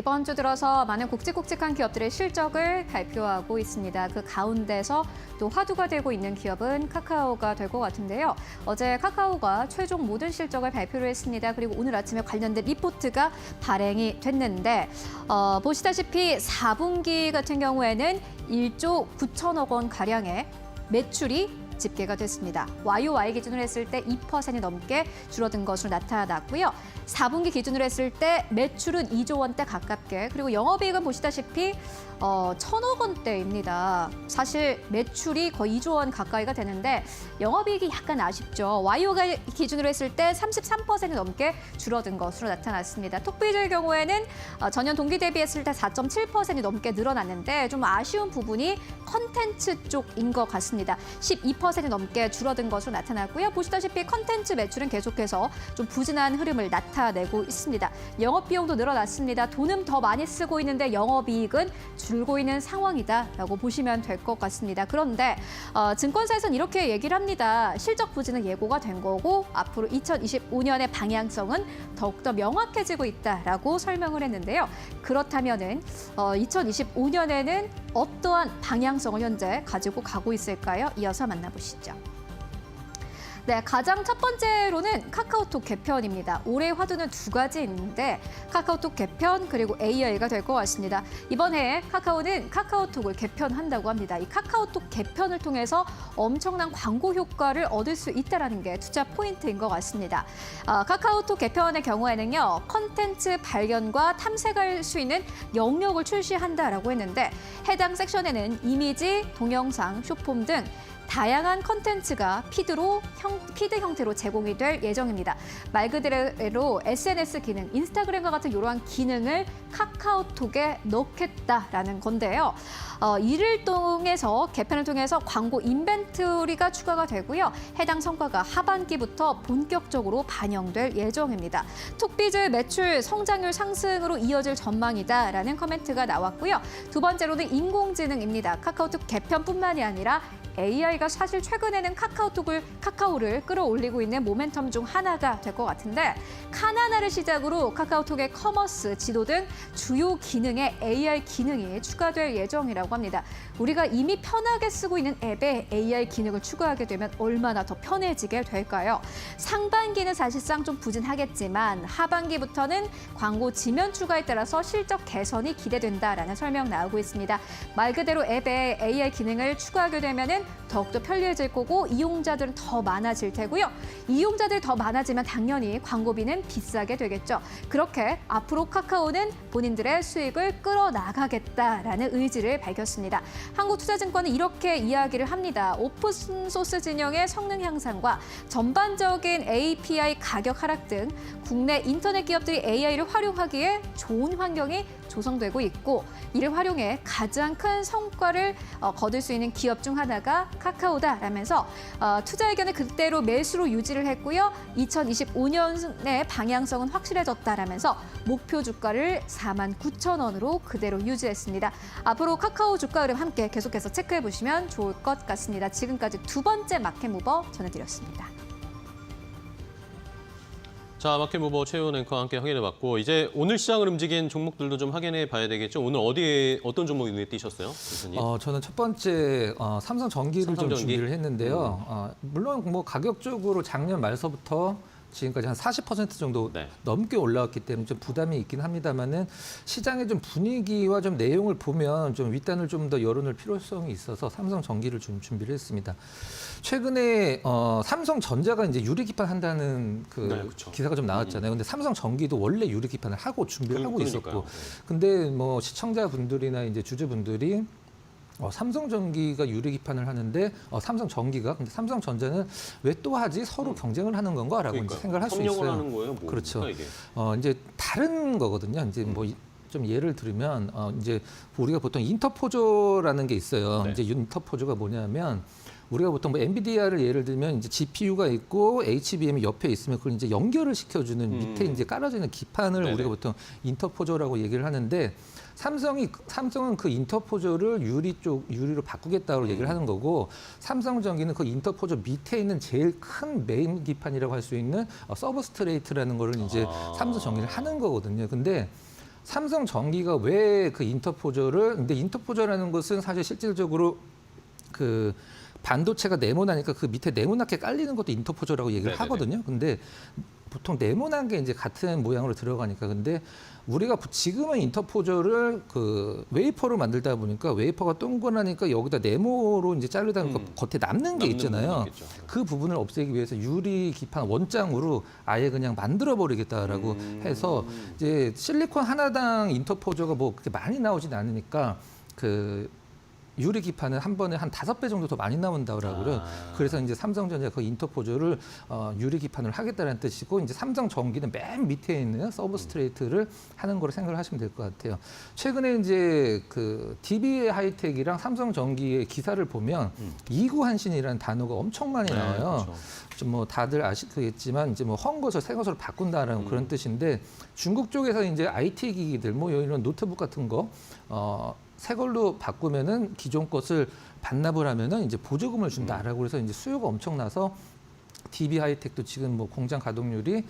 이번 주 들어서 많은 굵직굵직한 기업들의 실적을 발표하고 있습니다. 그 가운데서 또 화두가 되고 있는 기업은 카카오가 될 것 같은데요. 어제 카카오가 최종 모든 실적을 발표를 했습니다. 그리고 오늘 아침에 관련된 리포트가 발행이 됐는데 보시다시피 4분기 같은 경우에는 1조 9천억 원 가량의 매출이 집계가 됐습니다. YOY 기준으로 했을 때 2% 넘게 줄어든 것으로 나타났고요. 4분기 기준으로 했을 때 매출은 2조 원대 가깝게, 그리고 영업이익은 보시다시피 1,000억 원대입니다. 사실 매출이 거의 2조 원 가까이가 되는데 영업이익이 약간 아쉽죠. YOY 기준으로 했을 때 33% 넘게 줄어든 것으로 나타났습니다. 톡비즈의 경우에는 전년 동기 대비했을 때 4.7% 넘게 늘어났는데 좀 아쉬운 부분이 컨텐츠 쪽인 것 같습니다. 12% 넘게 줄어든 것으로 나타났고요. 보시다시피 컨텐츠 매출은 계속해서 좀 부진한 흐름을 나타내고 있습니다. 영업 비용도 늘어났습니다. 돈은 더 많이 쓰고 있는데 영업이익은 줄고 있는 상황이다라고 보시면 될 것 같습니다. 그런데 증권사에서는 이렇게 얘기를 합니다. 실적 부진은 예고가 된 거고 앞으로 2025년의 방향성은 더욱더 명확해지고 있다라고 설명을 했는데요. 그렇다면은 2025년에는 어떠한 방향성을 현재 가지고 가고 있을까요? 이어서 만나보시죠. 네, 가장 첫 번째로는 카카오톡 개편입니다. 올해 화두는 두 가지 있는데 카카오톡 개편 그리고 AI가 될 것 같습니다. 이번 해에 카카오는 카카오톡을 개편한다고 합니다. 이 카카오톡 개편을 통해서 엄청난 광고 효과를 얻을 수 있다는 게 투자 포인트인 것 같습니다. 카카오톡 개편의 경우에는요, 컨텐츠 발견과 탐색할 수 있는 영역을 출시한다라고 했는데 해당 섹션에는 이미지, 동영상, 숏폼 등 다양한 컨텐츠가 피드 형태로 제공이 될 예정입니다. 말 그대로 SNS 기능, 인스타그램과 같은 이러한 기능을 카카오톡에 넣겠다라는 건데요. 이를 통해서 개편을 통해서 광고 인벤토리가 추가가 되고요. 해당 성과가 하반기부터 본격적으로 반영될 예정입니다. 톡비즈 매출 성장률 상승으로 이어질 전망이다라는 코멘트가 나왔고요. 두 번째로는 인공지능입니다. 카카오톡 개편뿐만이 아니라 AI가 사실 최근에는 카카오를 끌어올리고 있는 모멘텀 중 하나가 될 것 같은데 카나나를 시작으로 카카오톡의 커머스, 지도 등 주요 기능에 AI 기능이 추가될 예정이라고 합니다. 우리가 이미 편하게 쓰고 있는 앱에 AI 기능을 추가하게 되면 얼마나 더 편해지게 될까요? 상반기는 사실상 좀 부진하겠지만 하반기부터는 광고 지면 추가에 따라서 실적 개선이 기대된다라는 설명 나오고 있습니다. 말 그대로 앱에 AI 기능을 추가하게 되면은 더욱더 편리해질 거고 이용자들은 더 많아질 테고요. 이용자들이 더 많아지면 당연히 광고비는 비싸게 되겠죠. 그렇게 앞으로 카카오는 본인들의 수익을 끌어나가겠다라는 의지를 밝혔습니다. 한국투자증권은 이렇게 이야기를 합니다. 오픈소스 진영의 성능 향상과 전반적인 API 가격 하락 등 국내 인터넷 기업들이 AI를 활용하기에 좋은 환경이 조성되고 있고 이를 활용해 가장 큰 성과를 거둘 수 있는 기업 중 하나가 카카오다라면서 투자 의견을 그대로 매수로 유지를 했고요. 2025년의 방향성은 확실해졌다라면서 목표 주가를 49,000원으로 그대로 유지했습니다. 앞으로 카카오 주가 흐름 함께 계속해서 체크해 보시면 좋을 것 같습니다. 지금까지 두 번째 마켓 무버 전해드렸습니다. 자, 마켓 무버 최윤 앵커와 함께 확인해봤고 이제 오늘 시장을 움직인 종목들도 좀 확인해 봐야 되겠죠. 오늘 어떤 종목이 눈에 띄셨어요, 교수님? 저는 첫 번째 삼성전기를 좀 준비를 했는데요. 물론 뭐 가격적으로 작년 말서부터 지금까지 한 40% 정도 넘게 올라왔기 때문에 좀 부담이 있긴 합니다만은 시장의 좀 분위기와 좀 내용을 보면 좀 윗단을 좀 더 열어놓을 필요성이 있어서 삼성전기를 좀 준비를 했습니다. 최근에 삼성전자가 이제 유리기판 한다는 기사가 좀 나왔잖아요. 근데 삼성전기도 원래 유리기판을 하고 준비를 하고 있었고, 근데 뭐 시청자분들이나 이제 주주분들이 삼성전기가 유리기판을 하는데 근데 삼성전자는 왜 또 하지? 서로 경쟁을 하는 건가라고 이제 생각을 할 수 있어요. 협력을 하는 거예요? 뭐 그렇죠. 이게? 이제 다른 거거든요. 이제 뭐 좀 예를 들면 이제 우리가 보통 인터포저라는 게 있어요. 네. 이제 인터포저가 뭐냐면 우리가 보통 뭐 엔비디아를 예를 들면 이제 GPU가 있고 HBM이 옆에 있으면 그걸 이제 연결을 시켜주는 밑에 이제 깔아져 있는 기판을 네네. 우리가 보통 인터포저라고 얘기를 하는데 삼성은 그 인터포저를 유리로 바꾸겠다고 얘기를 하는 거고 삼성전기는 그 인터포저 밑에 있는 제일 큰 메인 기판이라고 할 수 있는 서브스트레이트라는 거를 이제 삼성전기를 하는 거거든요. 근데 삼성전기가 왜 그 인터포저를 근데 인터포저라는 것은 사실 실질적으로 그 반도체가 네모나니까 그 밑에 네모나게 깔리는 것도 인터포저라고 얘기를 네네네. 하거든요. 근데 보통 네모난 게 이제 같은 모양으로 들어가니까 근데 우리가 지금은 인터포저를 그 웨이퍼로 만들다 보니까 웨이퍼가 동그라니까 여기다 네모로 이제 자르다 보니까 겉에 남는 게 있잖아요. 그 부분을 없애기 위해서 유리 기판 원장으로 아예 그냥 만들어 버리겠다라고 해서 이제 실리콘 하나당 인터포저가 뭐 그렇게 많이 나오진 않으니까 그 유리 기판은 한 번에 한 5배 정도 더 많이 나온다고 그래요. 그래서 이제 삼성전자가 그 인터포저를 유리 기판을 하겠다는 뜻이고 이제 삼성전기는 맨 밑에 있는 서브스트레이트를 하는 거로 생각을 하시면 될 것 같아요. 최근에 이제 그 DB 하이텍이랑 삼성전기의 기사를 보면 이구한신이라는 단어가 엄청 많이 나와요. 그렇죠. 좀 뭐 다들 아시겠지만 이제 뭐 헌 것을 새 것으로 바꾼다라는 그런 뜻인데 중국 쪽에서 이제 IT 기기들 뭐 이런 노트북 같은 거 새 걸로 바꾸면은 기존 것을 반납을 하면은 이제 보조금을 준다라고 해서 이제 수요가 엄청나서 DB 하이텍도 지금 뭐 공장 가동률이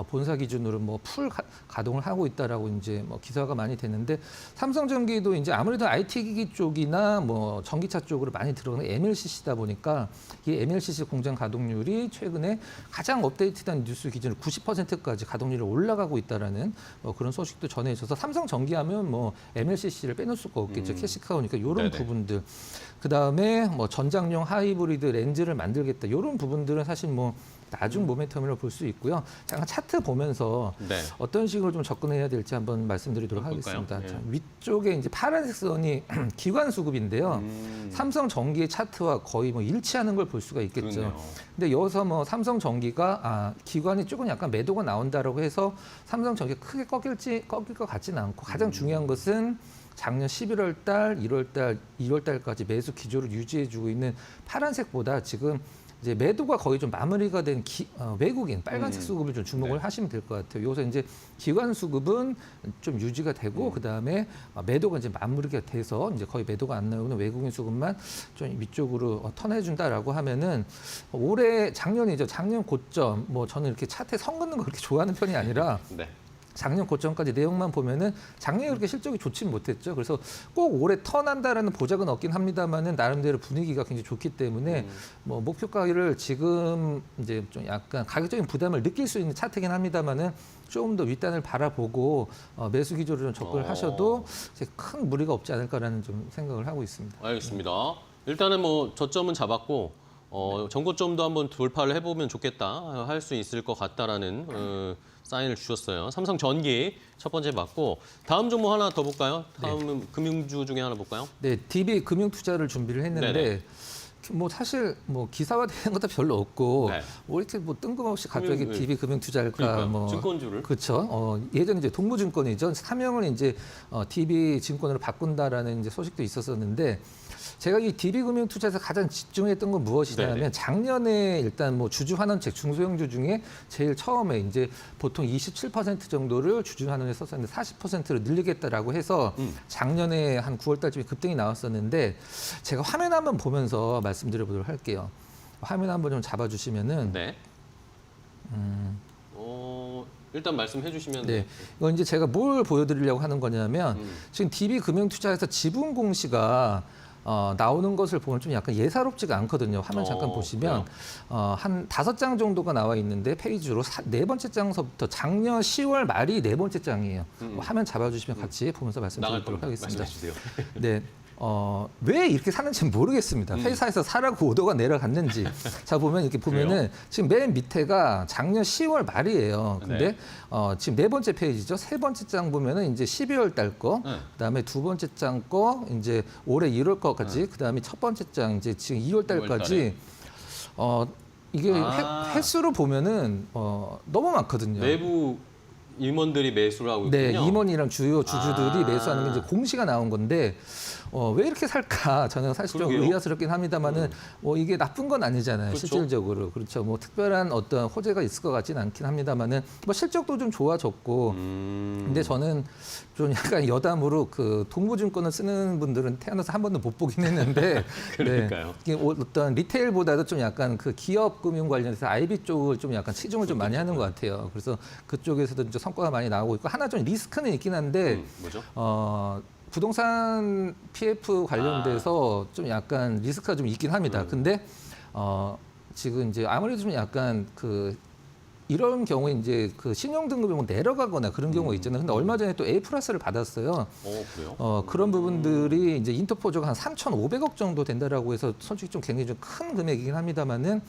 본사 기준으로 뭐 풀 가동을 하고 있다라고 이제 뭐 기사가 많이 됐는데 삼성전기도 이제 아무래도 IT 기기 쪽이나 뭐 전기차 쪽으로 많이 들어가는 MLCC다 보니까 이 MLCC 공장 가동률이 최근에 가장 업데이트된 뉴스 기준으로 90%까지 가동률이 올라가고 있다라는 그런 소식도 전해 있어서 삼성전기하면 뭐 MLCC를 빼놓을 수가 없겠죠. 캐시카우니까 이런 부분들. 그다음에 뭐 전장용 하이브리드 렌즈를 만들겠다. 이런 부분들은 사실 뭐 나중 모멘텀이라고 볼 수 있고요. 잠깐 차트 보면서 어떤 식으로 좀 접근해야 될지 한번 말씀드리도록 하겠습니다. 자, 위쪽에 이제 파란색 선이 기관 수급인데요. 삼성전기의 차트와 거의 뭐 일치하는 걸 볼 수가 있겠죠. 그러네요. 근데 여기서 뭐 삼성전기가 기관이 조금 약간 매도가 나온다라고 해서 삼성전기가 크게 꺾일 것 같지는 않고 가장 중요한 것은 작년 11월 달, 1월 달, 2월 달까지 매수 기조를 유지해주고 있는 파란색보다 지금 이제 매도가 거의 좀 마무리가 된 외국인 빨간색 수급을 좀 주목을 하시면 될 것 같아요. 여기서 이제 기관 수급은 좀 유지가 되고 그 다음에 매도가 이제 마무리가 돼서 이제 거의 매도가 안 나오는 외국인 수급만 좀 위쪽으로 턴해준다라고 하면은 올해 작년이죠. 작년 고점 뭐 저는 이렇게 차트에 선 긋는 거 그렇게 좋아하는 편이 아니라. 작년 고점까지 내용만 보면은 작년에 그렇게 실적이 좋지는 못했죠. 그래서 꼭 올해 턴한다라는 보장은 없긴 합니다만은 나름대로 분위기가 굉장히 좋기 때문에 뭐 목표가를 지금 이제 좀 약간 가격적인 부담을 느낄 수 있는 차트긴 합니다만은 조금 더 윗단을 바라보고 매수 기조를 좀 접근을 하셔도 이제 큰 무리가 없지 않을까라는 좀 생각을 하고 있습니다. 알겠습니다. 일단은 뭐 저점은 잡았고 전고점도 한번 돌파를 해보면 좋겠다 할 수 있을 것 같다라는 사인을 주셨어요. 삼성전기 첫 번째 맞고 다음 종목 하나 더 볼까요? 다음은 금융주 중에 하나 볼까요? 네, DB 금융투자를 준비를 했는데 뭐 사실 뭐 기사화되는 것도 별로 없고 뭐 이렇게 뭐 뜬금없이 갑자기 DB 금융투자일까 뭐 증권주를 그렇죠. 예전에 이제 동부증권이죠. 사명을 이제 DB 증권으로 바꾼다라는 이제 소식도 있었었는데. 제가 이 DB금융투자에서 가장 집중했던 건 무엇이냐면 작년에 일단 뭐 주주환원책 중소형주 중에 제일 처음에 이제 보통 27% 정도를 주주환원에 썼었는데 40%로 늘리겠다라고 해서 작년에 한 9월 달쯤에 급등이 나왔었는데 제가 화면 한번 보면서 말씀드려 보도록 할게요. 화면 한번 좀 잡아주시면은 일단 말씀해 주시면 이건 이제 제가 뭘 보여드리려고 하는 거냐면 지금 DB금융투자에서 지분 공시가 나오는 것을 보면 좀 약간 예사롭지가 않거든요. 화면 잠깐 보시면 한 5장 정도가 나와 있는데 페이지로 네 번째 장서부터 작년 10월 말이 네 번째 장이에요. 화면 잡아주시면 같이 보면서 말씀드리도록 하겠습니다. 네. 왜 이렇게 사는지 모르겠습니다. 회사에서 사라고 오더가 내려갔는지. 자, 보면 이렇게 보면은 지금 맨 밑에가 작년 10월 말이에요. 근데 지금 네 번째 페이지죠. 세 번째 장 보면은 이제 12월 달 거, 그다음에 두 번째 장 거, 이제 올해 1월 거까지, 그다음에 첫 번째 장 이제 지금 2월 달까지 이게 횟수로 보면은 너무 많거든요. 내부 임원들이 매수를 하고 있군요. 네, 임원이랑 주요 주주들이 매수하는 게 이제 공시가 나온 건데 왜 이렇게 살까? 저는 사실 좀 의아스럽긴 합니다만은 이게 나쁜 건 아니잖아요. 실질적으로. 그렇죠. 뭐 특별한 어떤 호재가 있을 것 같지는 않긴 합니다만은 뭐 실적도 좀 좋아졌고 근데 저는 좀 약간 여담으로 그 동부증권을 쓰는 분들은 태어나서 한 번도 못 보긴 했는데 그러니까요. 이게 어떤 리테일보다도 좀 약간 그 기업 금융 관련해서 IB 쪽을 좀 약간 치중을 좀 많이 하는 것 같아요. 그래서 그쪽에서도 이제 성과가 많이 나오고 있고 하나 좀 리스크는 있긴 한데 뭐죠? 부동산 PF 관련돼서 좀 약간 리스크가 좀 있긴 합니다. 근데 지금 이제 아무래도 좀 약간 이런 경우에 이제 신용 등급이 뭐 내려가거나 그런 경우가 있잖아요. 근데 얼마 전에 또 A 플러스를 받았어요. 그래요? 그런 부분들이 이제 인터포저가 한 3,500억 정도 된다라고 해서 솔직히 좀 굉장히 좀 큰 금액이긴 합니다만은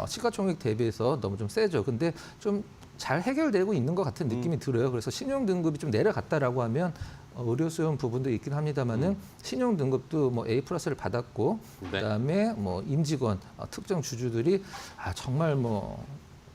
시가총액 대비해서 너무 좀 세죠. 근데 좀 잘 해결되고 있는 것 같은 느낌이 들어요. 그래서 신용 등급이 좀 내려갔다라고 하면 의료 수용 부분도 있긴 합니다만은 신용 등급도 뭐 A 플러스를 받았고 네. 그다음에 뭐 임직원 특정 주주들이 정말 뭐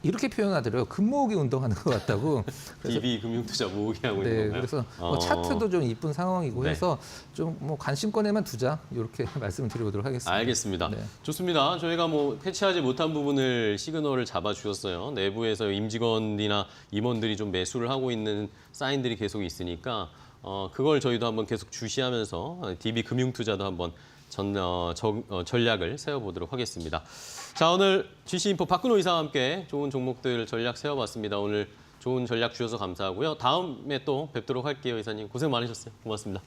이렇게 표현하더라고요. 금모으기 운동하는 것 같다고. DB 금융투자 모으기 하고 있는 네, 건가요? 그래서 뭐 차트도 좀 이쁜 상황이고 네. 해서 좀 뭐 관심권에만 두자 이렇게 말씀을 드려보도록 하겠습니다. 알겠습니다. 네. 좋습니다. 저희가 뭐 캐치하지 못한 부분을 시그널을 잡아주셨어요. 내부에서 임직원이나 임원들이 좀 매수를 하고 있는 사인들이 계속 있으니까 그걸 저희도 한번 계속 주시하면서 DB 금융투자도 한번 전략을 세워보도록 하겠습니다. 자, 오늘 GC인포 박근호 이사와 함께 좋은 종목들 전략 세워봤습니다. 오늘 좋은 전략 주셔서 감사하고요. 다음에 또 뵙도록 할게요, 이사님. 고생 많으셨어요. 고맙습니다.